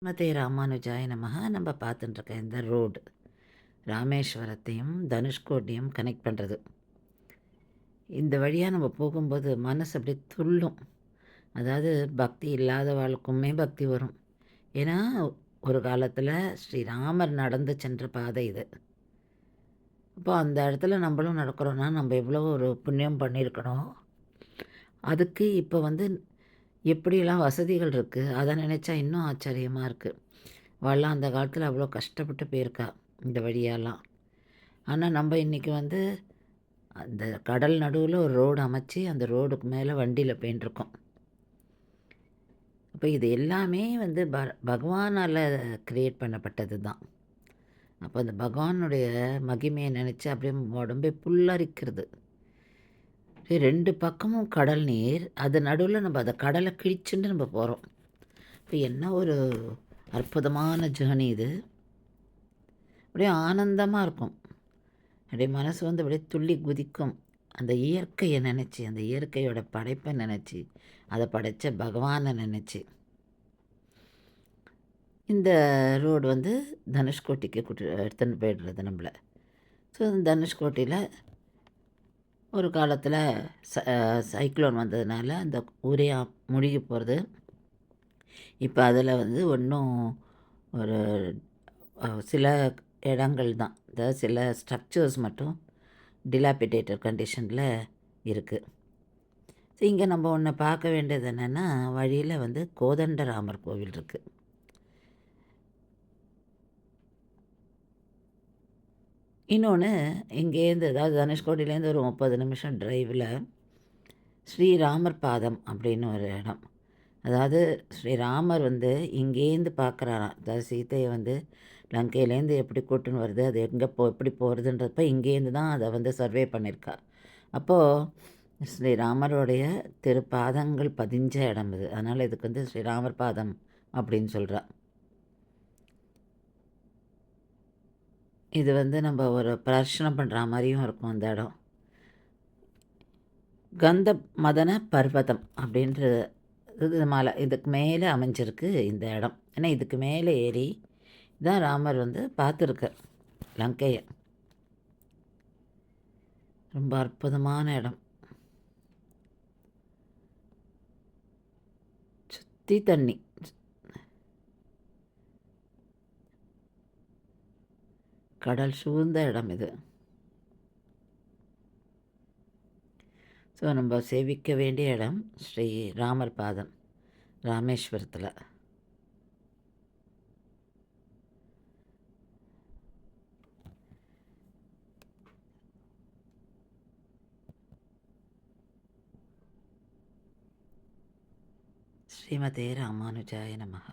ஸ்ரீமதே ராமானுஜாய நமஹ. நம்ம பார்த்துட்டுருக்க இந்த ரோடு ராமேஸ்வரத்தையும் தனுஷ்கோடியும் கனெக்ட் பண்ணுறது. இந்த வழியாக நம்ம போகும்போது மனசு அப்படியே துள்ளும். அதாவது பக்தி இல்லாதவாளுக்குமே பக்தி வரும். ஏன்னா ஒரு காலத்தில் ஸ்ரீராமர் நடந்து சென்ற பாதை இது. அப்போ அந்த இடத்துல நம்மளும் நடக்கிறோன்னா நம்ம எவ்வளோ ஒரு புண்ணியம் பண்ணியிருக்கணும். அதுக்கு இப்போ எப்படியெல்லாம் வசதிகள் இருக்குது அதை நினச்சா இன்னும் ஆச்சரியமாக இருக்குது. அவள்லாம் அந்த காலத்தில் அவ்வளோ கஷ்டப்பட்டு போயிருக்கா இந்த வழியாலாம். ஆனால் நம்ம இன்றைக்கி அந்த கடல் நடுவில் ஒரு ரோடு அமைச்சு அந்த ரோடுக்கு மேலே வண்டியில் போயின்ட்டுருக்கோம். அப்போ இது எல்லாமே பகவானால் க்ரியேட் பண்ணப்பட்டது தான். அப்போ அந்த பகவானுடைய மகிமையை நினச்சி அப்படியே உடம்பே புல்லரிக்கிறது. ரெண்டு பக்கமும் கடல் நீர், அது நடுவில் நம்ம அதை கடலை கிழிச்சுட்டு நம்ம போகிறோம். இப்போ என்ன ஒரு அற்புதமான ஜேர்னி இது. அப்படியே ஆனந்தமாக இருக்கும். அப்படியே மனசு அப்படியே துள்ளி குதிக்கும். அந்த இயற்கையை நினச்சி, அந்த இயற்கையோட படைப்பை நினச்சி, அதை படைத்த பகவானை நினச்சி. இந்த ரோடு தனுஷ்கோட்டிக்கு எடுத்துன்னு போய்டுறது நம்மளை. ஸோ தனுஷ்கோட்டியில் ஒரு காலத்தில் சைக்ளோன் வந்ததுனால அந்த ஊரே முழுகி போகிறது. இப்போ அதில் ஒன்றும் ஒரு சில இடங்கள் தான், அதாவது சில ஸ்ட்ரக்சர்ஸ் மட்டும் டிலாபிடேட்டட் கண்டிஷனில் இருக்குது. ஸோ இங்கே நம்ம ஒன்று பார்க்க வேண்டியது என்னென்னா, வழியில் கோதண்டராமர் கோவில் இருக்குது. இன்னொன்று இங்கேருந்து, அதாவது தனுஷ்கோடியிலேருந்து ஒரு 30 நிமிஷம் டிரைவில் ஸ்ரீராமர் பாதம் அப்படின்னு ஒரு இடம். அதாவது ஸ்ரீராமர் இங்கேருந்து பார்க்குறாராம். அதாவது சீத்தையை லங்கையிலேருந்து எப்படி கூட்டுன்னு வருது, அது எங்கே எப்படி போகிறதுன்றப்ப இங்கேருந்து தான் அதை சர்வே பண்ணியிருக்கா. அப்போது ஸ்ரீராமருடைய திருப்பாதங்கள் பதிஞ்ச இடம் இது. அதனால் இதுக்கு ஸ்ரீராமர் பாதம் அப்படின்னு சொல்கிறா. இது நம்ம ஒரு பிரதர்ஷனம் பண்ணுற மாதிரியும் இருக்கும் அந்த இடம். கந்த மதன பர்வதம் அப்படின்ற இது மலை, இதுக்கு மேலே அமைஞ்சிருக்கு இந்த இடம். ஏன்னா இதுக்கு மேலே ஏறி தான் ராமர் பார்த்துருக்கார் லங்கையை. ரொம்ப அற்புதமான இடம். சுற்றி தண்ணி, கடல் சூழ்ந்த இடம் இது. ஸோ நம்ம சேவிக்க வேண்டிய இடம் ஸ்ரீ ராமர் பாதம் ராமேஸ்வரத்தில். ஸ்ரீமதே ராமானுஜாய நமஹ.